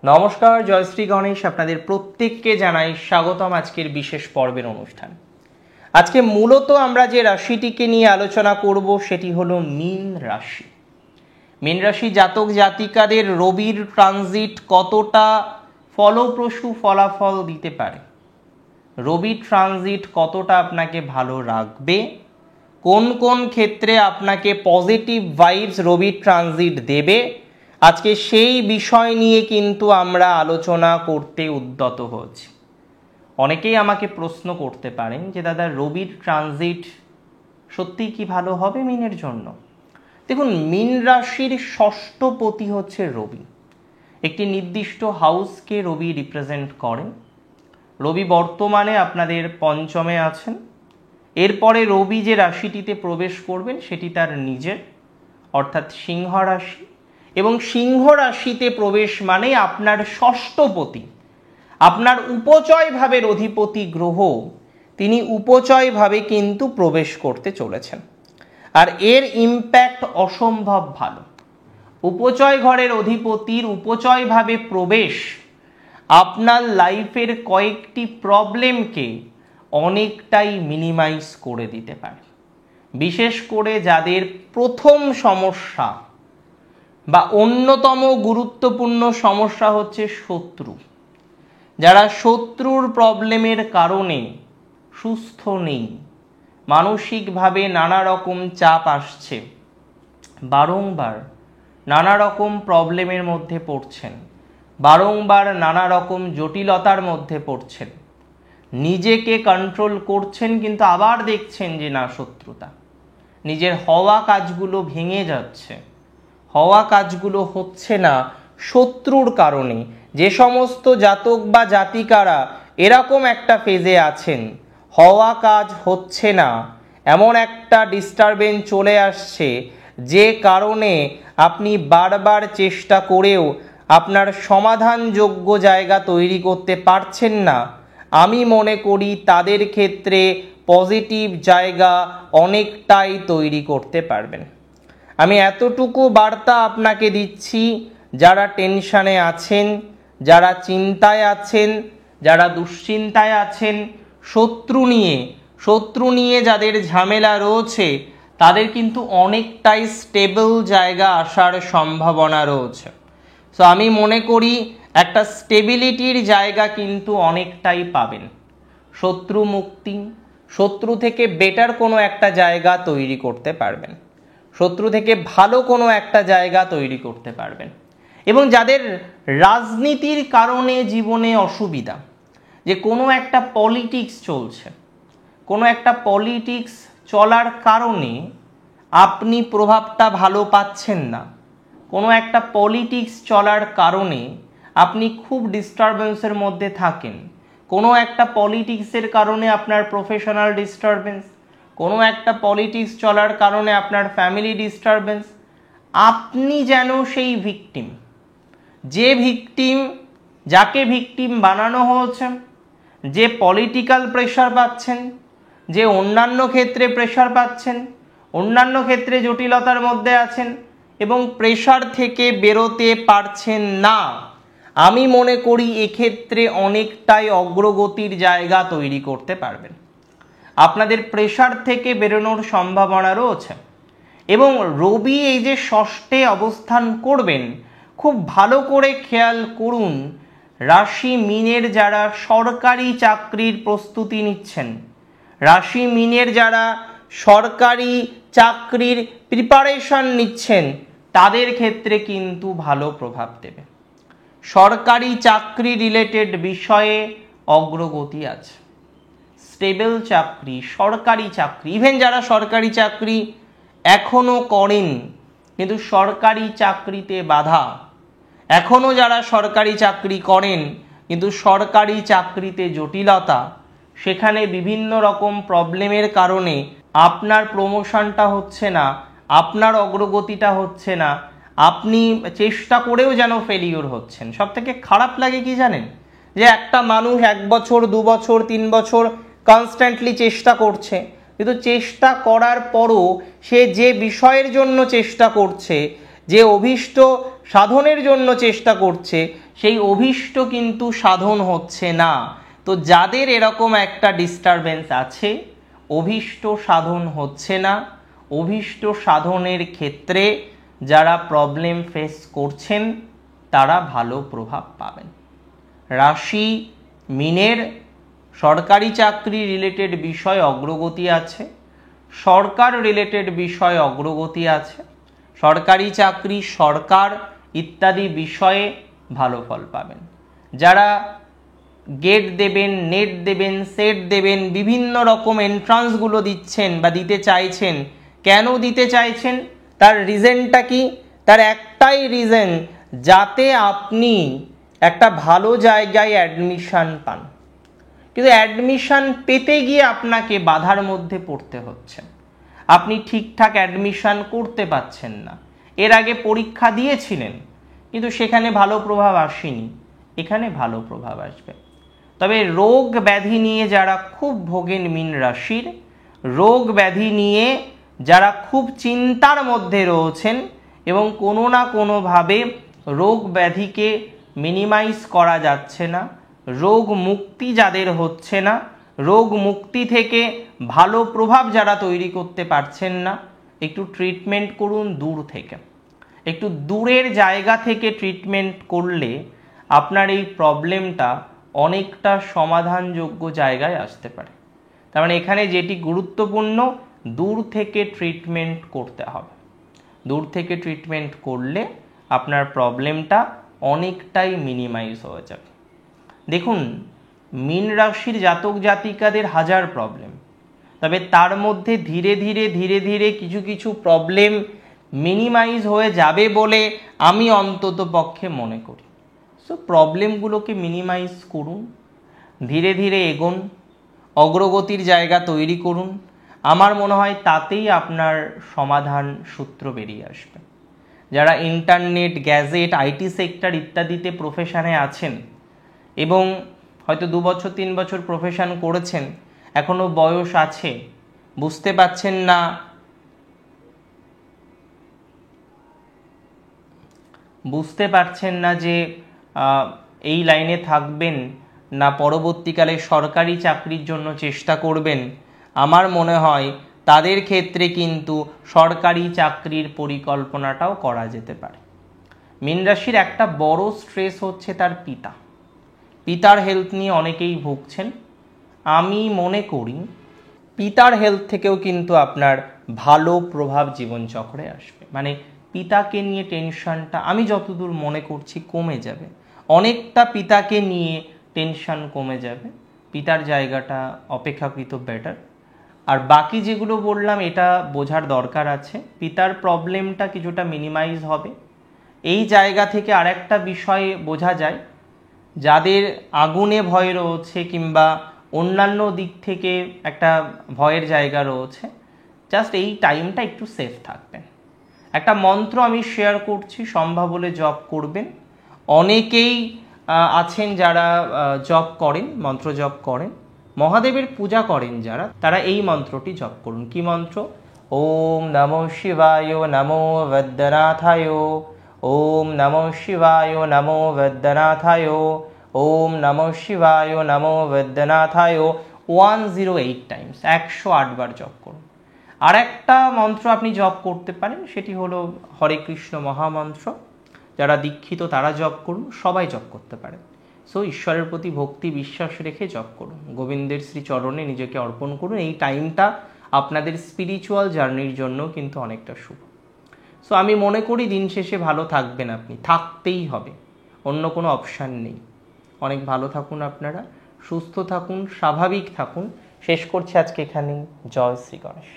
নমস্কার, জয়শ্রী গণেশ আপনাদের প্রত্যেককে জানাই স্বাগতম আজকের বিশেষ পর্বের অনুষ্ঠান। আজকে মূলত আমরা যে রাশিটিকে নিয়ে আলোচনা করব সেটি হলো মীন রাশি। মীন রাশি জাতক জাতিকাদের রবির ট্রানজিট কতটা ফলপ্রসূ ফলাফল দিতে পারে, রবির ট্রানজিট কতটা আপনাকে ভালো রাখবে, কোন কোন ক্ষেত্রে আপনাকে পজিটিভ ভাইবস রবির ট্রানজিট দেবে, আজকে সেই বিষয় নিয়ে কিন্তু আমরা আলোচনা করতে উদ্যত হচ্ছি। অনেকেই আমাকে প্রশ্ন করতে পারেন যে দাদা, রবির ট্রানজিট সত্যিই কি ভালো হবে মীনের জন্য? দেখুন, মীন রাশির ষষ্ঠপতি হচ্ছে রবি। একটি নির্দিষ্ট হাউসকে রবি রিপ্রেজেন্ট করেন। রবি বর্তমানে আপনাদের পঞ্চমে আছেন। এরপরে রবি যে রাশিটিতে প্রবেশ করবেন সেটি তার নিজের, অর্থাৎ সিংহ রাশি। এবং সিংহ রাশিতে প্রবেশ মানে আপনার ষষ্ঠপতি, আপনার উপচয় ভাবের অধিপতি গ্রহ, তিনি উপচয় ভাবে কিন্তু প্রবেশ করতে চলেছেন। আর এর ইম্প্যাক্ট অসম্ভব ভালো। উপচয় ঘরের অধিপতির উপচয় ভাবে প্রবেশ আপনার লাইফের কয়েকটি প্রবলেমকে অনেকটাই মিনিমাইজ করে দিতে পারে। বিশেষ করে যাদের প্রথম সমস্যা বা অন্যতম গুরুত্বপূর্ণ সমস্যা হচ্ছে শত্রু, যারা শত্রুর প্রবলেমের কারণে সুস্থ নেই, মানসিকভাবে নানা রকম চাপ আসছে, বারংবার নানা রকম প্রবলেমের মধ্যে পড়ছেন, বারংবার নানা রকম জটিলতার মধ্যে পড়ছেন, নিজেকে কন্ট্রোল করছেন কিন্তু আবার দেখছেন যে না, শত্রুতা, নিজের হওয়া কাজগুলো ভেঙে যাচ্ছে, হওয়া কাজগুলো হচ্ছে না শত্রুর কারণে। যে সমস্ত জাতক বা জাতিকারা এরকম একটা ফেজে আছেন, হওয়া কাজ হচ্ছে না, এমন একটা ডিস্টারবেন্স চলে আসছে যে কারণে আপনি বারবার চেষ্টা করেও আপনার সমাধানযোগ্য জায়গা তৈরি করতে পারছেন না, আমি মনে করি তাদের ক্ষেত্রে পজিটিভ জায়গা অনেকটাই তৈরি করতে পারবেন। আমি এতটুকু বার্তা আপনাকে দিচ্ছি, যারা টেনশানে আছেন, যারা চিন্তায় আছেন, যারা দুশ্চিন্তায় আছেন, শত্রু নিয়ে যাদের ঝামেলা রয়েছে, তাদের কিন্তু অনেকটাই স্টেবল জায়গা আসার সম্ভাবনা রয়েছে। সো আমি মনে করি একটা স্টেবিলিটির জায়গা কিন্তু অনেকটাই পাবেন। শত্রু মুক্তি, শত্রু থেকে বেটার কোনো একটা জায়গা তৈরি করতে পারবেন, শত্রু থেকে ভালো কোনো একটা জায়গা তৈরি করতে পারবেন। এবং যাদের রাজনীতির কারণে জীবনে অসুবিধা, যে কোনো একটা পলিটিক্স চলছে, কোনো একটা পলিটিক্স চলার কারণে আপনি প্রভাবটা ভালো পাচ্ছেন না, কোনো একটা পলিটিক্স চলার কারণে আপনি খুব ডিস্টারবেন্সের মধ্যে থাকেন, কোনো একটা পলিটিক্সের কারণে আপনার প্রফেশনাল ডিস্টারবেন্স, কোনো একটা পলিটিক্স চলার কারণে আপনার ফ্যামিলি ডিস্টারবেন্স, আপনি যেন সেই ভিকটিম, যে ভিকটিম, যাকে ভিকটিম বানানো হয়েছে, যে পলিটিক্যাল প্রেশার পাচ্ছেন, যে অন্যান্য ক্ষেত্রে প্রেশার পাচ্ছেন, অন্যান্য ক্ষেত্রে জটিলতার মধ্যে আছেন এবং প্রেশার থেকে বেরোতে পারছেন না, আমি মনে করি এক্ষেত্রে অনেকটাই অগ্রগতির জায়গা তৈরি করতে পারবেন। আপনাদের প্রেশার থেকে বেরোনোর সম্ভাবনা রয়েছে। এবং রবি এই যে ষষ্ঠে অবস্থান করবেন, খুব ভালো করে খেয়াল করুন, রাশি মীনের যারা সরকারি চাকরির প্রস্তুতি নিচ্ছেন, রাশি মীনের যারা সরকারি চাকরির প্রিপারেশন নিচ্ছেন, তাদের ক্ষেত্রে কিন্তু ভালো প্রভাব দেবে। সরকারি চাকরি রিলেটেড বিষয়ে অগ্রগতি আছে, স্টেবল চাকরি, সরকারি চাকরি, ইভেন যারা সরকারি চাকরি এখনো করেন কিন্তু সরকারি চাকরিতে বাধা, এখনো যারা সরকারি চাকরি করেন কিন্তু সরকারি চাকরিতে জটিলতা, সেখানে বিভিন্ন রকম প্রবলেমের কারণে আপনার প্রমোশনটা হচ্ছে না, আপনার অগ্রগতিটা হচ্ছে না, আপনি চেষ্টা করেও যেন ফেলিওর হচ্ছেন। সব থেকে খারাপ লাগে কি জানেন? যে একটা মানুষ 1 বছর 2 বছর 3 বছর কনস্ট্যান্টলি চেষ্টা করছে, কিন্তু চেষ্টা করার পরও সে যে বিষয়ের জন্য চেষ্টা করছে, যে অভীষ্ট সাধনের জন্য চেষ্টা করছে, সেই অভীষ্ট কিন্তু সাধন হচ্ছে না। তো যাদের এরকম একটা ডিস্টারবেন্স আছে, অভীষ্ট সাধন হচ্ছে না, অভীষ্ট সাধনের ক্ষেত্রে যারা প্রবলেম ফেস করছেন তারা ভালো প্রভাব পাবেন। রাশি মিনের সরকারি চাকরি রিলেটেড বিষয় অগ্রগতি আছে, সরকার রিলেটেড বিষয় অগ্রগতি আছে, সরকারি চাকরি, সরকার ইত্যাদি বিষয়ে ভালো ফল পাবেন। যারা গেট দেবেন, নেট দেবেন, সেট দেবেন, বিভিন্ন রকম এন্ট্রান্সগুলো দিচ্ছেন বা দিতে চাইছেন, কেন দিতে চাইছেন তার রিজনটা কি? তার একটাই রিজন, যাতে আপনি একটা ভালো জায়গায় অ্যাডমিশন পান। কিন্তু অ্যাডমিশন পেতে গিয়ে আপনাকে বাধার মধ্যে পড়তে হচ্ছে, আপনি ঠিকঠাক অ্যাডমিশন করতে পারছেন না। এর আগে পরীক্ষা দিয়েছিলেন কিন্তু সেখানে ভালো প্রভাব আসেনি, এখানে ভালো প্রভাব আসবে। তবে রোগ ব্যাধি নিয়ে যারা খুব ভোগেন মীন রাশির, রোগ ব্যাধি নিয়ে যারা খুব চিন্তার মধ্যে রয়েছেন এবং কোনো না কোনোভাবে রোগ ব্যাধিকে মিনিমাইজ করা যাচ্ছে না, রোগ মুক্তি যাদের হচ্ছে না, রোগ মুক্তি থেকে ভালো প্রভাব যারা তৈরি করতে পারছেন না, একটু ট্রিটমেন্ট করুন দূর থেকে। একটু দূরের জায়গা থেকে ট্রিটমেন্ট করলে আপনার এই প্রবলেমটা অনেকটা সমাধানযোগ্য জায়গায় আসতে পারে। তার মানে এখানে যেটি গুরুত্বপূর্ণ, দূর থেকে ট্রিটমেন্ট করতে হবে। দূর থেকে ট্রিটমেন্ট করলে আপনার প্রবলেমটা অনেকটাই মিনিমাইজ হয়ে যাবে। দেখুন, মীন রাশির জাতক জাতিকাদের হাজার প্রবলেম, তবে তার মধ্যে ধীরে ধীরে কিছু কিছু প্রবলেম মিনিমাইজ হয়ে যাবে বলে আমি অন্তত পক্ষে মনে করি। সো প্রবলেমগুলোকে মিনিমাইজ করুন, ধীরে ধীরে এগোন, অগ্রগতির জায়গা তৈরি করুন। আমার মনে হয় তাতেই আপনার সমাধান সূত্র বেরিয়ে আসবে। যারা ইন্টারনেট, গ্যাজেট, আইটি সেক্টর ইত্যাদিতে প্রফেশনে আছেন এবং হয়তো 2 বছর 3 বছর প্রফেশন করেছেন, এখনো বয়স আছে, বুঝতে পারছেন না যে এই লাইনে থাকবেন না পরবর্তীকালে সরকারি চাকরির জন্য চেষ্টা করবেন, আমার মনে হয় তাদের ক্ষেত্রে কিন্তু সরকারি চাকরির পরিকল্পনাটাও করা যেতে পারে। মীন রাশির একটা বড় স্ট্রেস হচ্ছে তার পিতার হেলথ নিয়ে অনেকেই ভুগছেন। আমি মনে করি পিতার হেলথ থেকেও কিন্তু আপনার ভালো প্রভাব জীবনচক্রে আসবে। মানে পিতাকে নিয়ে টেনশনটা আমি যতদূর মনে করছি কমে যাবে, অনেকটা পিতাকে নিয়ে টেনশন কমে যাবে। পিতার জায়গাটা অপেক্ষাকৃত বেটার। আর বাকি যেগুলো বললাম এটা বোঝার দরকার আছে, পিতার প্রবলেমটা কিছুটা মিনিমাইজ হবে। এই জায়গা থেকে আরেকটা বিষয় বোঝা যায়, যাদের আগুনে ভয় রয়েছে কিংবা অন্যান্য দিক থেকে একটা ভয়ের জায়গা রয়েছে, জাস্ট এই টাইমটা একটু সেফ থাকবেন। একটা মন্ত্র আমি শেয়ার করছি, সম্ভব হলে জপ করবেন। অনেকেই আছেন যারা জপ করেন, মন্ত্র জপ করেন, মহাদেবের পূজা করেন যারা, তারা এই মন্ত্রটি জপ করুন। কি মন্ত্র? ওম নমো শিবায় নমো বৈদ্যনাথায়, ওম নমো শিবায় নমো বৈদ্যনাথায়, ওম নমো শিবায় নমো বৈদ্যনাথায় 108 টাইমস, 108 বার জপ করুন। আর একটা মন্ত্র আপনি জপ করতে পারেন, সেটি হলো হরে কৃষ্ণ মহামন্ত্র। যারা দীক্ষিত তারা জপ করুন, সবাই জপ করতে পারে। সো ঈশ্বরের প্রতি ভক্তি বিশ্বাস রেখে জপ করুন, গোবিন্দের শ্রী চরণে নিজেকে অর্পণ করুন। এই টাইমটা আপনাদের স্পিরিচুয়াল জার্নির জন্য কিন্তু অনেকটা শুভ। সো আমি মনে করি দিন শেষে ভালো থাকবেন, আপনি থাকতেই হবে, অন্য কোনো অপশান নেই। অনেক ভালো থাকুন আপনারা, সুস্থ থাকুন, স্বাভাবিক থাকুন। শেষ করছি আজকে এখানেই। জয় শ্রী গণেশ।